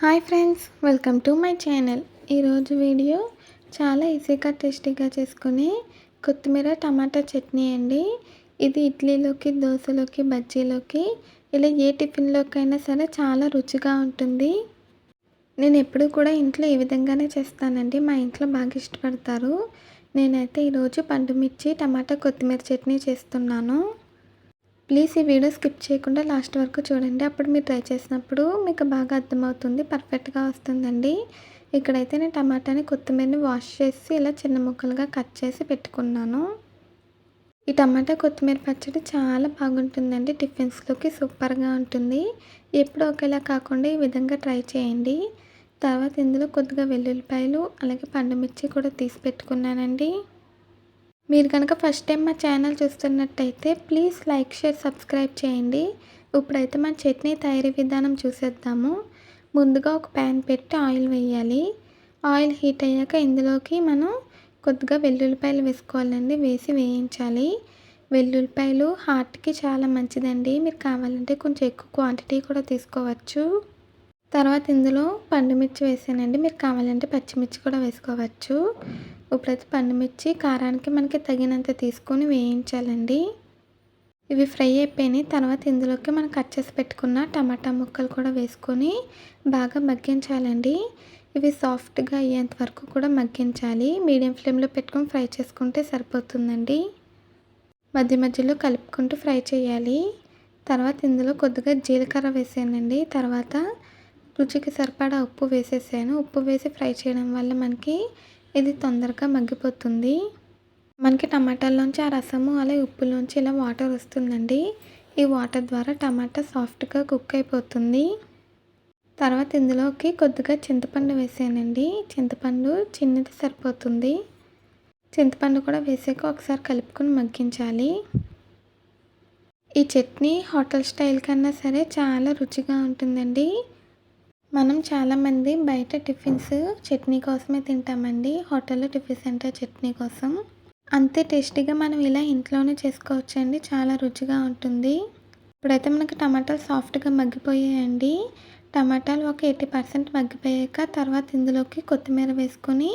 Hi friends, welcome to my channel. ఈరోజు video చాలా ఈజీగా టేస్టీగా చేసుకునే కొత్తిమీర టమాటా చట్నీ అండి. ఇది ఇడ్లీలోకి, దోశలోకి, బజ్జీలోకి ఇలా ఏ టిఫిన్లోకైనా సరే చాలా రుచిగా ఉంటుంది. నేను ఎప్పుడు కూడా ఇంట్లో ఈ విధంగానే చేస్తానండి. మా ఇంట్లో బాగా ఇష్టపడతారు. నేనైతే ఈరోజు పండు మిర్చి టమాటా కొత్తిమీర చట్నీ చేస్తున్నాను. ప్లీజ్ ఈ వీడియో స్కిప్ చేయకుండా లాస్ట్ వరకు చూడండి. అప్పుడు మీరు ట్రై చేసినప్పుడు మీకు బాగా అర్థమవుతుంది, పర్ఫెక్ట్గా వస్తుందండి. ఇక్కడైతే నేను టమాటాని కొత్తిమీరని వాష్ చేసి ఇలా చిన్న ముక్కలుగా కట్ చేసి పెట్టుకున్నాను. ఈ టమాటా కొత్తిమీర పచ్చడి చాలా బాగుంటుందండి. టిఫిన్స్లోకి సూపర్గా ఉంటుంది. ఎప్పుడు ఒకేలా కాకుండా ఈ విధంగా ట్రై చేయండి. తర్వాత ఇందులో కొద్దిగా వెల్లుల్లిపాయలు అలాగే పండు మిర్చి కూడా తీసి పెట్టుకున్నానండి. మీరు కనుక ఫస్ట్ టైం మా ఛానల్ చూస్తున్నట్టయితే ప్లీజ్ లైక్, షేర్, సబ్స్క్రైబ్ చేయండి. ఇప్పుడైతే మన చట్నీ తయారీ విధానం చూసేద్దాము. ముందుగా ఒక ప్యాన్ పెట్టి ఆయిల్ వేయాలి. ఆయిల్ హీట్ అయ్యాక ఇందులోకి మనం కొద్దిగా వెల్లుల్లిపాయలు వేసుకోవాలండి. వేసి వేయించాలి. వెల్లుల్లిపాయలు హార్ట్కి చాలా మంచిదండి. మీరు కావాలంటే కొంచెం ఎక్కువ క్వాంటిటీ కూడా తీసుకోవచ్చు. తర్వాత ఇందులో పండుమిర్చి వేసానండి. మీరు కావాలంటే పచ్చిమిర్చి కూడా వేసుకోవచ్చు. ఇప్పుడైతే పండుమిర్చి కారానికి మనకి తగినంత తీసుకొని వేయించాలండి. ఇవి ఫ్రై అయిపోయినాయి. తర్వాత ఇందులోకి మనం కట్ చేసి పెట్టుకున్న టమాటా ముక్కలు కూడా వేసుకొని బాగా మగ్గించాలండి. ఇవి సాఫ్ట్గా అయ్యేంత వరకు కూడా మగ్గించాలి. మీడియం ఫ్లేమ్లో పెట్టుకొని ఫ్రై చేసుకుంటే సరిపోతుందండి. మధ్య మధ్యలో కలుపుకుంటూ ఫ్రై చేయాలి. తర్వాత ఇందులో కొద్దిగా జీలకర్ర వేసానండి. తర్వాత రుచికి సరిపడా ఉప్పు వేసేసాను. ఉప్పు వేసి ఫ్రై చేయడం వల్ల మనకి ఇది తొందరగా మగ్గిపోతుంది. మనకి టమాటాల్లోంచి ఆ రసము అలాగే ఉప్పులోంచి ఇలా వాటర్ వస్తుందండి. ఈ వాటర్ ద్వారా టమాటా సాఫ్ట్గా కుక్ అయిపోతుంది. తర్వాత ఇందులోకి కొద్దిగా చింతపండు వేసానండి. చింతపండు చిన్నది సరిపోతుంది. చింతపండు కూడా వేసాక ఒకసారి కలుపుకొని మగ్గించాలి. ఈ చట్నీ హోటల్ స్టైల్ కన్నా సరే చాలా రుచిగా ఉంటుందండి. మనం చాలామంది బయట టిఫిన్స్ చట్నీ కోసమే తింటామండి. హోటల్లో టిఫిన్స్ అంటే చట్నీ కోసం. అంతే టేస్టీగా మనం ఇలా ఇంట్లోనే చేసుకోవచ్చండి. చాలా రుచిగా ఉంటుంది. ఇప్పుడైతే మనకి టమాటాలు సాఫ్ట్గా మగ్గిపోయాయండి. టమాటాలు ఒక 80% మగ్గిపోయాక తర్వాత ఇందులోకి కొత్తిమీర వేసుకొని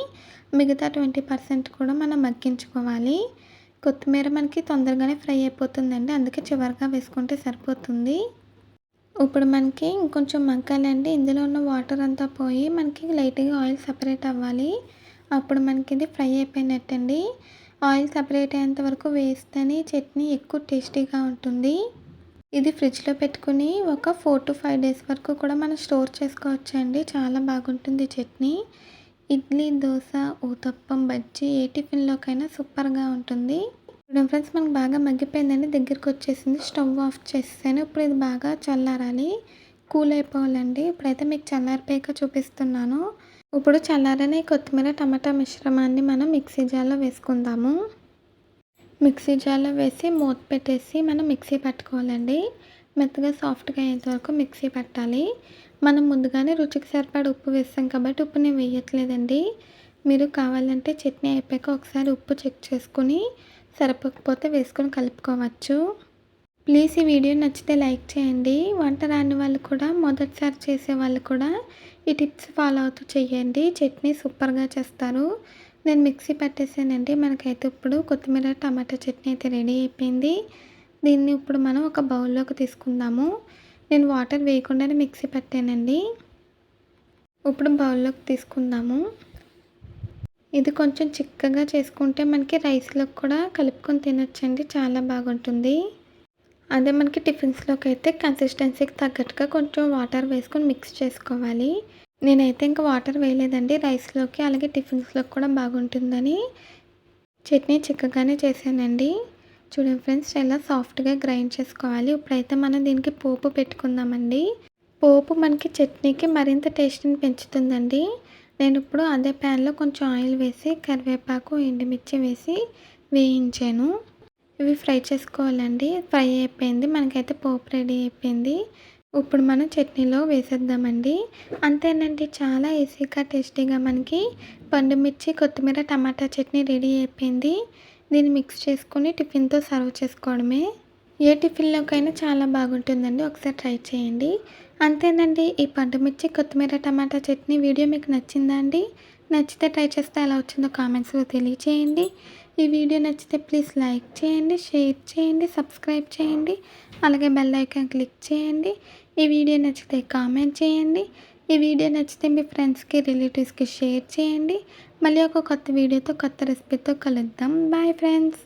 మిగతా 20% కూడా మనం మగ్గించుకోవాలి. కొత్తిమీర మనకి తొందరగానే ఫ్రై అయిపోతుందండి. అందుకే చివరిగా వేసుకుంటే సరిపోతుంది. ఇప్పుడు మనకి ఇంకొంచెం మగ్గాలండి. ఇందులో ఉన్న వాటర్ అంతా పోయి మనకి లైట్గా ఆయిల్ సపరేట్ అవ్వాలి. అప్పుడు మనకి ఇది ఫ్రై అయిపోయినట్టండి. ఆయిల్ సపరేట్ అయ్యేంత వరకు వేస్తేనే చట్నీ ఎక్కువ టేస్టీగా ఉంటుంది. ఇది ఫ్రిడ్జ్లో పెట్టుకుని ఒక 4 to 5 days వరకు కూడా మనం స్టోర్ చేసుకోవచ్చండి. చాలా బాగుంటుంది చట్నీ. ఇడ్లీ, దోశ, ఊతప్పం, బజ్జీ ఏ టిఫిన్లోకైనా సూపర్గా ఉంటుంది. చూడండి ఫ్రెండ్స్, మనకు బాగా మగ్గిపోయిందండి. దగ్గరికి వచ్చేసింది. స్టవ్ ఆఫ్ చేసేసాను. ఇప్పుడు ఇది బాగా చల్లారాలి, కూల్ అయిపోవాలండి. ఇప్పుడైతే మీకు చల్లారిపోయాక చూపిస్తున్నాను. ఇప్పుడు చల్లారని కొత్తిమీర టమాటా మిశ్రమాన్ని మనం మిక్సీ జార్లో వేసుకుందాము. మిక్సీ జార్లో వేసి మూత పెట్టేసి మనం మిక్సీ పట్టుకోవాలండి. మెత్తగా సాఫ్ట్గా అయ్యేంత వరకు మిక్సీ పట్టాలి. మనం ముందుగానే రుచికి సరిపడా ఉప్పు వేస్తాం కాబట్టి ఉప్పు నేను వేయట్లేదండి. మీరు కావాలంటే చట్నీ అయిపోయాక ఒకసారి ఉప్పు చెక్ చేసుకుని సరిపోకపోతే వేసుకొని కలుపుకోవచ్చు. ప్లీజ్ ఈ వీడియో నచ్చితే లైక్ చేయండి. వంట రాని వాళ్ళు కూడా, మొదటిసారి చేసే వాళ్ళు కూడా ఈ టిప్స్ ఫాలో అవుతూ చేయండి. చట్నీ సూపర్గా చేస్తారు. నేను మిక్సీ పట్టేసానండి. మనకైతే ఇప్పుడు కొత్తిమీర టమాటా చట్నీ అయితే రెడీ అయిపోయింది. దీన్ని ఇప్పుడు మనం ఒక బౌల్లోకి తీసుకుందాము. నేను వాటర్ వేయకుండానే మిక్సీ పట్టానండి. ఇప్పుడు బౌల్లోకి తీసుకుందాము. ఇది కొంచెం చిక్కగా చేసుకుంటే మనకి రైస్లోకి కూడా కలుపుకొని తినొచ్చండి. చాలా బాగుంటుంది. అదే మనకి టిఫిన్స్లోకి అయితే కన్సిస్టెన్సీకి తగ్గట్టుగా కొంచెం వాటర్ వేసుకొని మిక్స్ చేసుకోవాలి. నేనైతే ఇంకా వాటర్ వేయలేదండి. రైస్లోకి అలాగే టిఫిన్స్లోకి కూడా బాగుంటుందని చట్నీ చిక్కగానే చేశానండి. చూడండి ఫ్రెండ్స్, ఇలా సాఫ్ట్గా గ్రైండ్ చేసుకోవాలి. ఇప్పుడైతే మనం దీనికి పోపు పెట్టుకుందామండి. పోపు మనకి చట్నీకి మరింత టేస్ట్ని పెంచుతుందండి. నేను ఇప్పుడు అదే ప్యాన్లో కొంచెం ఆయిల్ వేసి కరివేపాకు, ఎండుమిర్చి వేసి వేయించాను. ఇవి ఫ్రై చేసుకోవాలండి. ఫ్రై అయిపోయింది. మనకైతే పోపు రెడీ అయిపోయింది. ఇప్పుడు మనం చట్నీలో వేసేద్దామండి. అంతేనండి, చాలా ఈజీగా టేస్టీగా మనకి పండుమిర్చి కొత్తిమీర టమాటా చట్నీ రెడీ అయిపోయింది. దీన్ని మిక్స్ చేసుకొని టిఫిన్తో సర్వ్ చేసుకోవడమే. ఏ టిఫిన్‌లోకైనా చాలా బాగుంటుందండి. ఒకసారి ట్రై చేయండి. అంతేనండి. ఈ పండుమిర్చి, కొత్తిమీర, టమాటా చట్నీ వీడియో మీకు నచ్చిందా అండి? నచ్చితే ట్రై చేస్తే ఎలా వచ్చిందో కామెంట్స్‌లో తెలియచేయండి. ఈ వీడియో నచ్చితే ప్లీజ్ లైక్ చేయండి, షేర్ చేయండి, సబ్స్క్రైబ్ చేయండి. అలాగే బెల్ ఐకాన్ క్లిక్ చేయండి. ఈ వీడియో నచ్చితే కామెంట్ చేయండి. ఈ వీడియో నచ్చితే మీ ఫ్రెండ్స్‌కి, రిలేటివ్స్‌కి షేర్ చేయండి. మళ్ళీ ఒక కొత్త వీడియోతో, కొత్త రెసిపీతో కలుద్దాం. Bye friends.